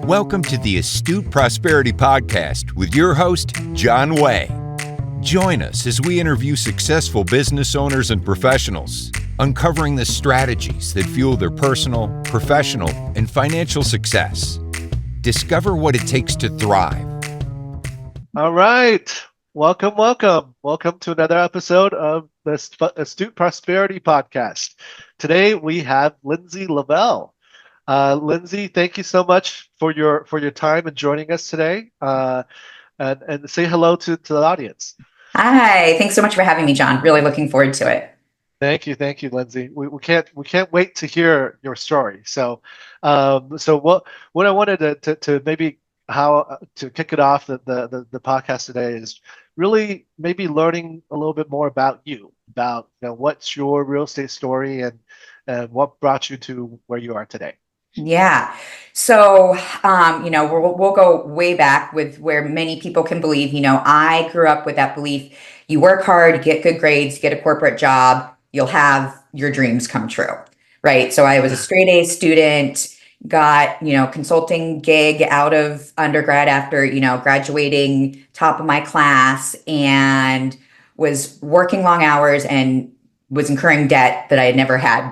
Welcome to the Astute Prosperity Podcast with your host, John Way. Join us as we interview successful business owners and professionals, uncovering the strategies that fuel their personal, professional, and financial success. Discover what it takes to thrive. All right. Welcome to another episode of the Astute Prosperity Podcast. Today we have Lindsay Lovell. Lindsay, thank you so much for your time and joining us today. And say hello to the audience. Hi, thanks so much for having me, John. Really looking forward to it. Thank you, Lindsay. We can't wait to hear your story. So what I wanted to maybe to kick it off the podcast today is really maybe learning a little bit more about you, about what's your real estate story and what brought you to where you are today. Yeah. So, we'll go way back with where many people can believe, I grew up with that belief. You work hard, get good grades, get a corporate job, you'll have your dreams come true. Right. So I was a straight A student, got, consulting gig out of undergrad after, graduating top of my class, and was working long hours and was incurring debt that I had never had,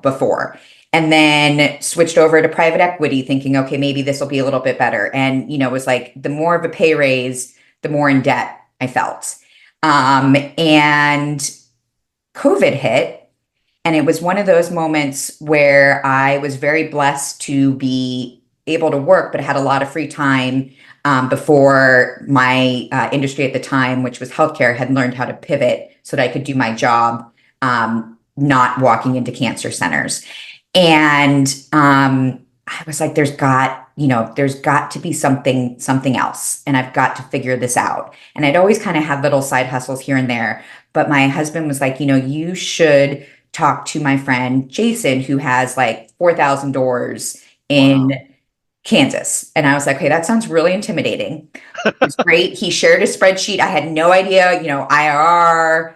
before. And then switched over to private equity thinking, okay, maybe this will be a little bit better. And, it was like the more of a pay raise, the more in debt I felt. And COVID hit. And it was one of those moments where I was very blessed to be able to work, but had a lot of free time before my industry at the time, which was healthcare, had learned how to pivot so that I could do my job, not walking into cancer centers. And I was like, there's got to be something else. And I've got to figure this out. And I'd always kind of had little side hustles here and there. But my husband was like, you should talk to my friend Jason, who has like 4,000 doors in Kansas. And I was like, hey, that sounds really intimidating. It's great. He shared a spreadsheet. I had no idea, IRR,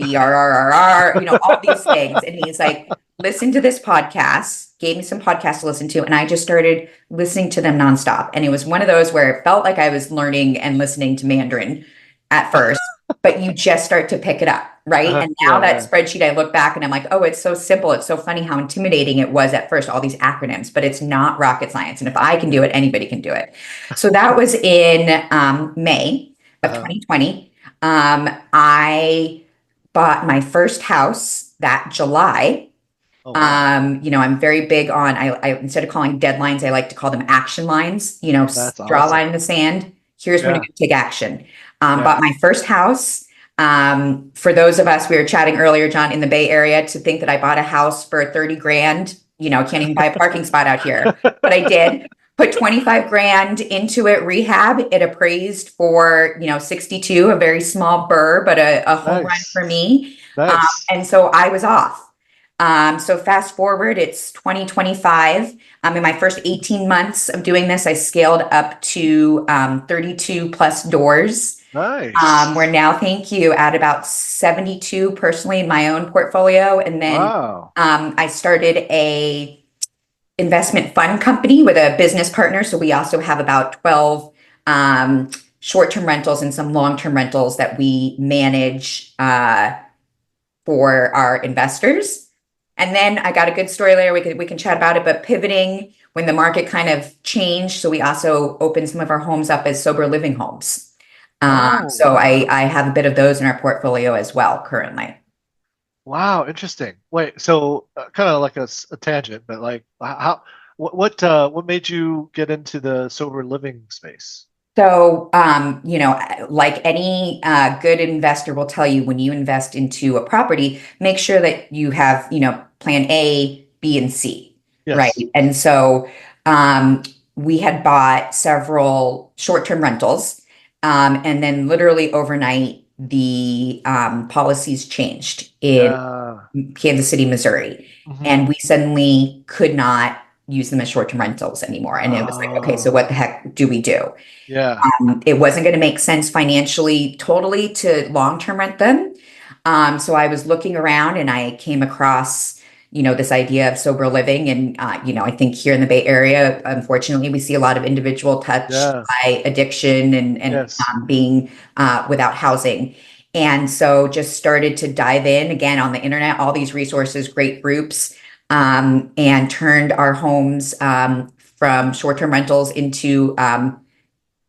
BRRR, all these things. And he's like, listen to this podcast, gave me some podcasts to listen to. And I just started listening to them nonstop. And it was one of those where it felt like I was learning and listening to Mandarin at first, but you just start to pick it up. Right. And now that spreadsheet, I look back and I'm like, oh, it's so simple. It's so funny how intimidating it was at first, all these acronyms, but it's not rocket science. And if I can do it, anybody can do it. So that was in May of 2020. I bought my first house that July. I'm very big on, I instead of calling deadlines, I like to call them action lines, draw a line in the sand. Here's when you're going to take action. Bought my first house. For those of us, we were chatting earlier, John, in the Bay Area, to think that I bought a house for 30 grand, can't even buy a parking spot out here, but I did. Put 25 grand into it, rehab. It appraised for, 62, a very small BRRR, but a home run for me. Nice. And so I was off. So fast forward, it's 2025. In my first 18 months of doing this, I scaled up to 32 plus doors. Nice. We're now, thank you, at about 72 personally in my own portfolio. And then I started a investment fund company with a business partner. So we also have about 12 short-term rentals and some long-term rentals that we manage for our investors. And then I got a good story later. We can chat about it, but pivoting when the market kind of changed. So we also opened some of our homes up as sober living homes. So I have a bit of those in our portfolio as well currently. Wow, interesting. Wait, so kind of like a tangent, but like what made you get into the sober living space? So, like any good investor will tell you, when you invest into a property, make sure that you have, plan A, B, and C, right? And so we had bought several short-term rentals, and then literally overnight, the policies changed in Kansas City, Missouri, and we suddenly could not use them as short-term rentals anymore. And it was like, okay, so what the heck do we do? Yeah. It wasn't going to make sense financially totally to long-term rent them. So I was looking around and I came across, this idea of sober living. And, I think here in the Bay Area, unfortunately, we see a lot of individual touched Yes. by addiction and Yes. being without housing. And so just started to dive in again on the internet, all these resources, great groups, and turned our homes from short-term rentals into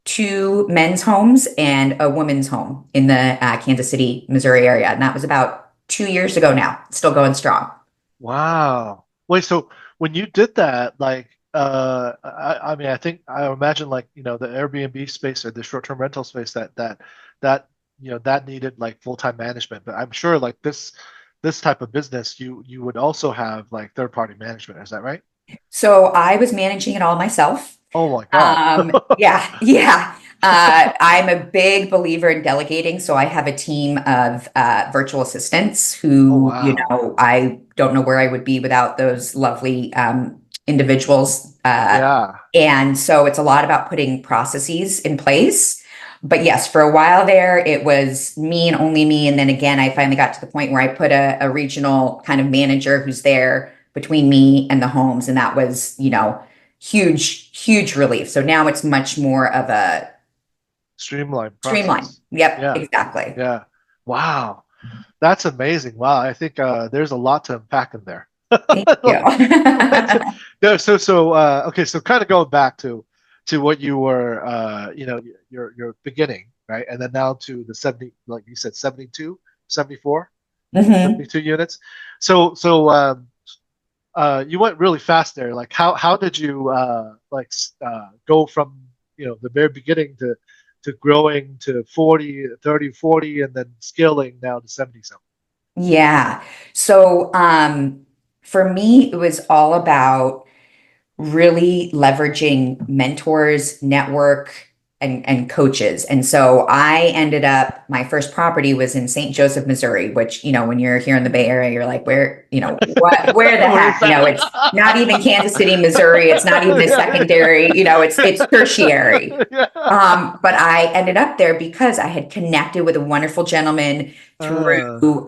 2 men's homes and a woman's home in the Kansas City, Missouri area. And that was about 2 years ago now, still going strong. Wow. Wait, so when you did that, like, I mean, I imagine like, the Airbnb space or the short-term rental space that that needed like full-time management. But I'm sure like this type of business, you would also have like third-party management. Is that right? So I was managing it all myself. Oh my God. Yeah, yeah. I'm a big believer in delegating. So I have a team of virtual assistants Oh who, wow. I don't know where I would be without those lovely individuals. Yeah. And so it's a lot about putting processes in place. But yes, for a while there, it was me and only me. And then again, I finally got to the point where I put a regional kind of manager who's there between me and the homes. And that was, huge, huge relief. So now it's much more of a Streamline streamline. process. Yep, Yeah. exactly. Yeah. Wow. That's amazing. Wow. I think there's a lot to unpack in there. Thank you. No, okay, so kind of going back to what you were your beginning, right? And then now to the 70, like you said, 72, 74, Mhm. 72 units. You went really fast there. Like how did you go from the very beginning to growing to 40, 30, 40, and then scaling now to 70 something? Yeah. So for me, it was all about really leveraging mentors, network, and coaches. And so I ended up, my first property was in St. Joseph, Missouri, which, when you're here in the Bay Area, you're like, where the Where is heck? It's not even Kansas City, Missouri. It's not even a secondary, it's tertiary. Yeah. But I ended up there because I had connected with a wonderful gentleman through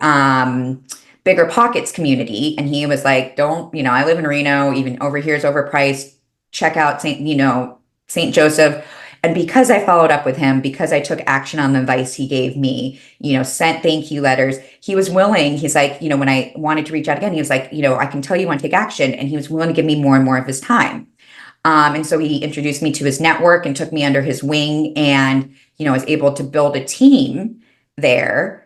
Bigger Pockets community. And he was like, don't, I live in Reno, even over here is overpriced. Check out St. Joseph. And because I followed up with him, because I took action on the advice he gave me, sent thank you letters, he was willing. He's like, when I wanted to reach out again, he was like, I can tell you want to take action. And he was willing to give me more and more of his time. And so he introduced me to his network and took me under his wing and, was able to build a team there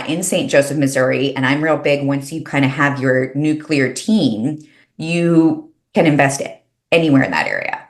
in St. Joseph, Missouri. And I'm real big. Once you kind of have your nuclear team, you can invest it anywhere in that area.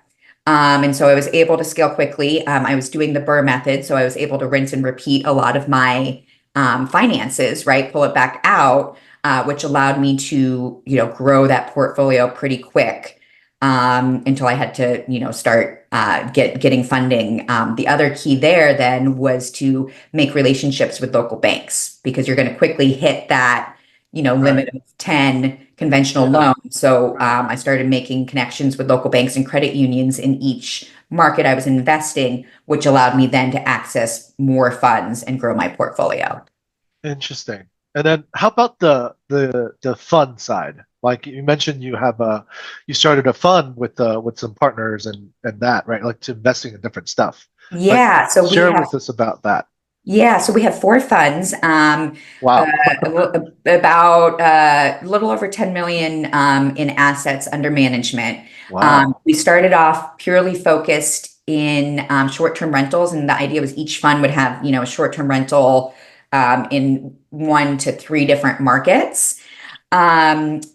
And so I was able to scale quickly. I was doing the BRRRR method. So I was able to rinse and repeat a lot of my finances, right? Pull it back out, which allowed me to, grow that portfolio pretty quick until I had to, start getting funding. The other key there then was to make relationships with local banks because you're going to quickly hit that, limit of 10 conventional loans. So I started making connections with local banks and credit unions in each market I was investing, which allowed me then to access more funds and grow my portfolio. Interesting. And then how about the fund side? Like you mentioned, you started a fund with some partners and that, right? Like to investing in different stuff. Yeah. Like, So share with us about that. Yeah, so we have 4 funds, Wow. about a little over 10 million in assets under management. Wow. We started off purely focused in short-term rentals, and the idea was each fund would have, a short-term rental in 1 to 3 different markets. And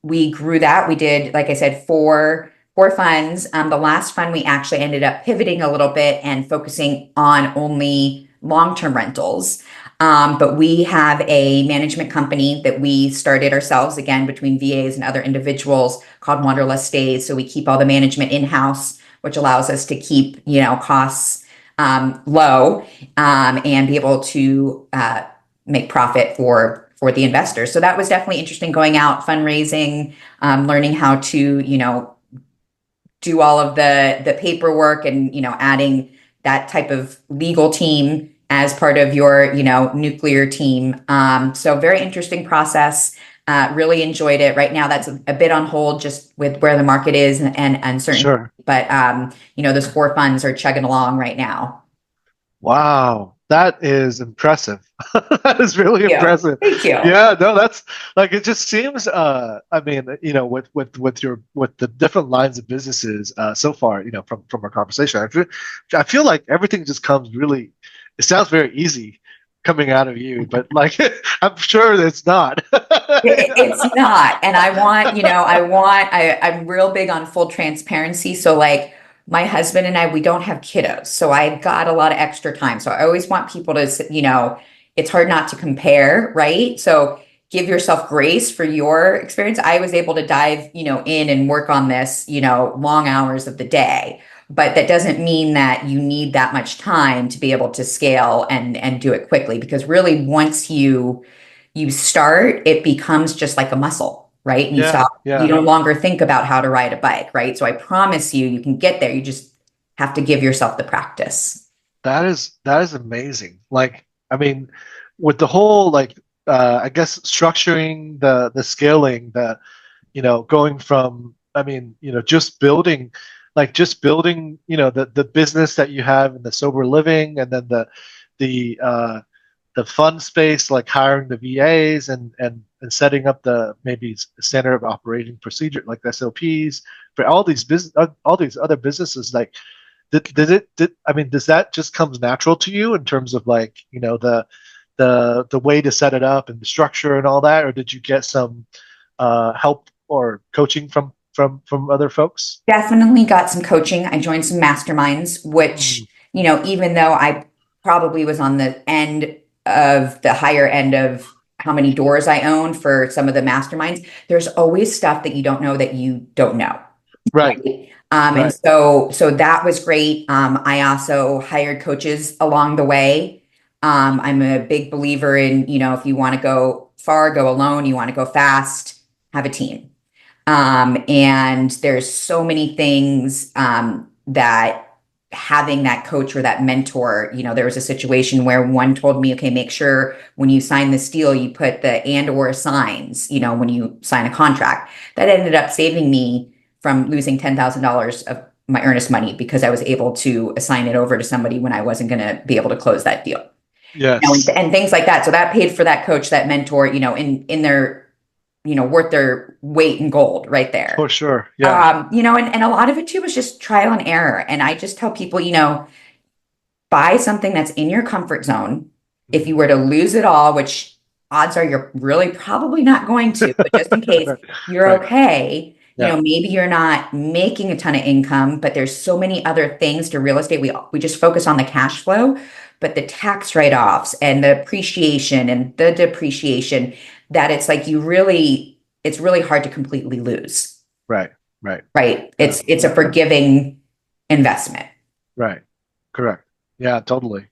we grew that. We did, like I said, four funds. The last fund, we actually ended up pivoting a little bit and focusing on only long-term rentals. But we have a management company that we started ourselves, again, between VAs and other individuals called Wanderlust Stays. So we keep all the management in-house, which allows us to keep, costs low and be able to make profit for the investors. So that was definitely interesting going out, fundraising, learning how to, do all of the paperwork and, adding that type of legal team as part of your, nuclear team. So very interesting process. Really enjoyed it. Right now, that's a bit on hold just with where the market is and uncertainty. Sure. But those 4 funds are chugging along right now. Wow, that is impressive. That is really Yeah. impressive. Thank you. Yeah, no, that's like it just seems I mean, with the different lines of businesses so far, from our conversation, I feel like everything just comes really it sounds very easy coming out of you, but like I'm sure it's not. It's not. And I'm real big on full transparency. So like my husband and I, we don't have kiddos. So I've got a lot of extra time. So I always want people to, it's hard not to compare, right? So give yourself grace for your experience. I was able to dive, in and work on this, long hours of the day. But that doesn't mean that you need that much time to be able to scale and do it quickly. Because really, once you start, it becomes just like a muscle, right? And you no longer think about how to ride a bike, right? So I promise you can get there. You just have to give yourself the practice. That is amazing. Like, I mean, with the whole like I guess structuring the scaling, going from just building, the business that you have in the sober living, and then the fun space, like hiring the VAs and setting up the maybe standard of operating procedure like SOPs for all these other businesses. Like, does that just comes natural to you in terms of like, the way to set it up and the structure and all that, or did you get some help or coaching from other folks? Definitely got some coaching. I joined some masterminds, which, even though I probably was on the higher end of how many doors I own for some of the masterminds, there's always stuff that you don't know that you don't know. Right. And Right. so that was great. I also hired coaches along the way. I'm a big believer in, if you want to go far, go alone. You want to go fast, have a team. And there's so many things that having that coach or that mentor, there was a situation where one told me, okay, make sure when you sign this deal, you put the and or signs, when you sign a contract. That ended up saving me from losing $10,000 of my earnest money because I was able to assign it over to somebody when I wasn't going to be able to close that deal. Yes. And things like that. So that paid for that coach, that mentor, in their, worth their weight in gold right there. For sure. Yeah. And a lot of it too was just trial and error. And I just tell people, buy something that's in your comfort zone. If you were to lose it all, which odds are you're really probably not going to, but just in case you're Right. Okay. Yeah. Maybe you're not making a ton of income, but there's so many other things to real estate. We just focus on the cash flow, but the tax write-offs and the appreciation and the depreciation, that it's like it's really hard to completely lose. Right. Right. It's a forgiving investment. Right. Correct. Yeah, totally.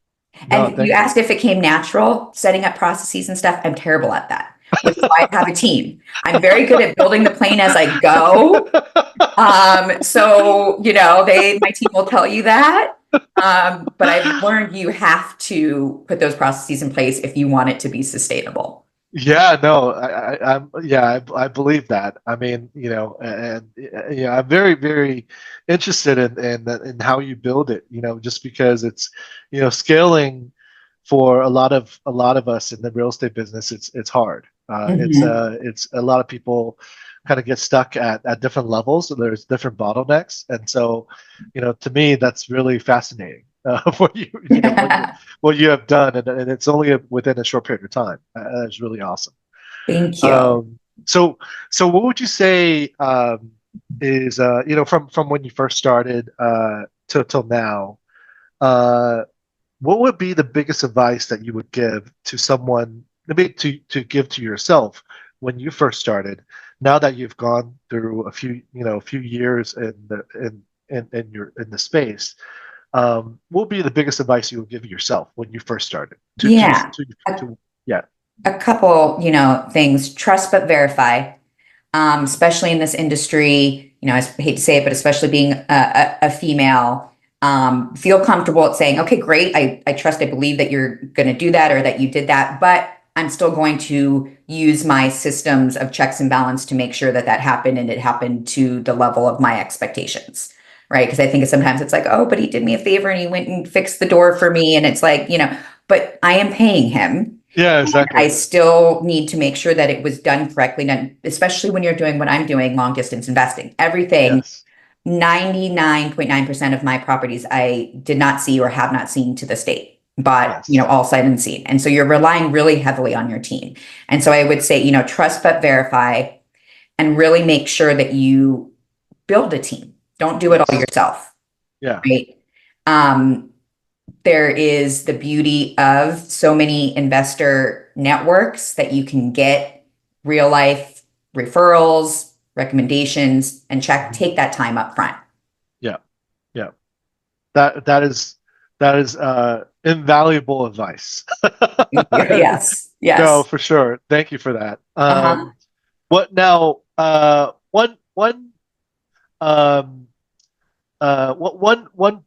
And you asked if it came natural, setting up processes and stuff. I'm terrible at that. Which is why I have a team. I'm very good at building the plane as I go. So my team will tell you that. But I've learned you have to put those processes in place if you want it to be sustainable. Yeah, no, I believe that. I mean, I'm very, very interested in how you build it. Just because it's, scaling for a lot of us in the real estate business, it's hard. It's a lot of people kind of get stuck at different levels. So there's different bottlenecks, and so, to me, that's really fascinating. What what you have done, and it's only within a short period of time. That's really awesome. Thank you. So what would you say is from when you first started till now? What would be the biggest advice that you would give to someone, maybe to give to yourself when you first started? Now that you've gone through a few years in the space. What would be the biggest advice you would give yourself when you first started? A couple, things. Trust but verify, especially in this industry. I hate to say it, but especially being a female, feel comfortable at saying, okay, great. I trust, I believe that you're going to do that or that you did that, but I'm still going to use my systems of checks and balance to make sure that that happened, and it happened to the level of my expectations. Right. Because I think sometimes it's like, oh, but he did me a favor and he went and fixed the door for me. And it's like, but I am paying him. Yeah, exactly. I still need to make sure that it was done correctly, done, especially when you're doing what I'm doing, long distance investing. Everything, Yes. 99.9% of my properties I did not see or have not seen to this date, but Yes. all sight unseen. And so you're relying really heavily on your team. And so I would say, trust but verify, and really make sure that you build a team. Don't do it all yourself. Yeah. Right. There is the beauty of so many investor networks that you can get real life referrals, recommendations, and take that time up front. Yeah. Yeah. That is invaluable advice. Yes. Yes. No, for sure. Thank you for that. What now? One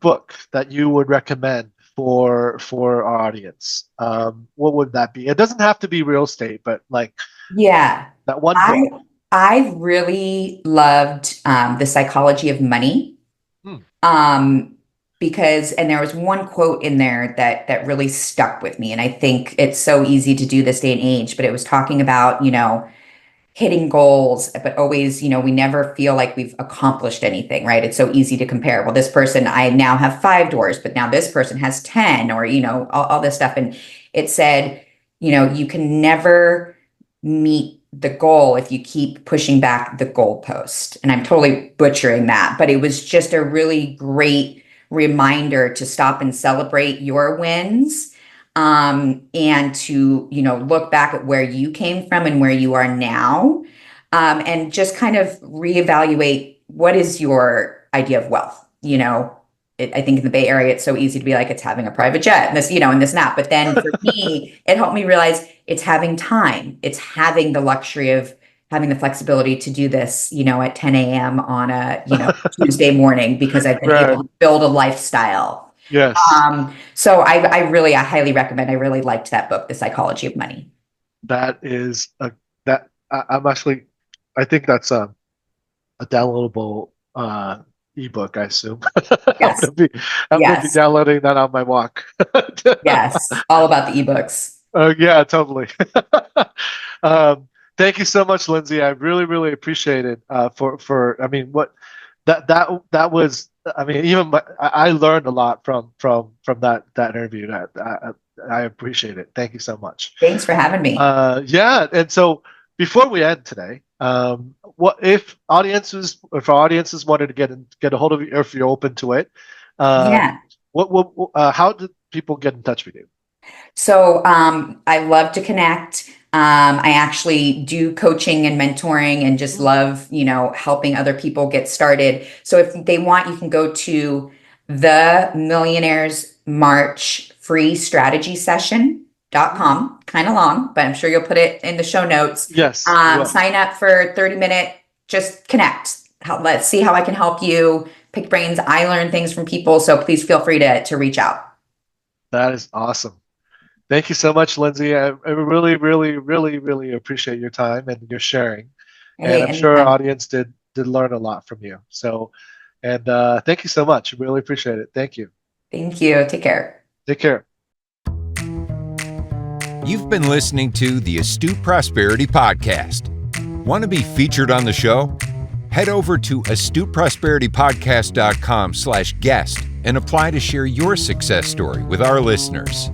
book that you would recommend for our audience. What would that be? It doesn't have to be real estate, but like that one book. I really loved The Psychology of Money. Because there was one quote in there that really stuck with me. And I think it's so easy to do this day and age, but it was talking about, hitting goals, but always, we never feel like we've accomplished anything, right? It's so easy to compare. Well, this person, I now have 5 doors, but now this person has 10, or, all this stuff. And it said, you can never meet the goal if you keep pushing back the goalpost. And I'm totally butchering that, but it was just a really great reminder to stop and celebrate your wins. And to, look back at where you came from and where you are now, and just kind of reevaluate what is your idea of wealth. I think in the Bay Area, it's so easy to be like, it's having a private jet and this, and this and that. But then for me, it helped me realize it's having time. It's having the luxury of having the flexibility to do this, at 10 a.m. on a, Tuesday morning, because I've been able to build a lifestyle. Yes. So I highly recommend. I really liked that book, The Psychology of Money. That is I think that's a downloadable ebook, I assume. Yes. I'm gonna be downloading that on my walk. Yes, all about the ebooks. Yeah, totally. Thank you so much, Lindsay. I really, really appreciate it. That was. I learned a lot from that interview. I appreciate it. Thank you so much. Thanks for having me. Yeah, and so before we end today, what if our audiences wanted to get a hold of you, or if you're open to it? How did people get in touch with you? So I love to connect. I actually do coaching and mentoring, and just love, helping other people get started. So if they want, you can go to the Millionaires March free strategy session.com. Kind of long, but I'm sure you'll put it in the show notes. Yes. Sign up for 30-minute, just connect. Let's see how I can help you, pick brains. I learn things from people. So please feel free to reach out. That is awesome. Thank you so much, Lindsay. I really, really, really, really appreciate your time and your sharing. And I'm sure our audience did learn a lot from you. So, and thank you so much. Really appreciate it. Thank you. Thank you. Take care. Take care. You've been listening to the Astute Prosperity Podcast. Want to be featured on the show? Head over to astuteprosperitypodcast.com/guest and apply to share your success story with our listeners.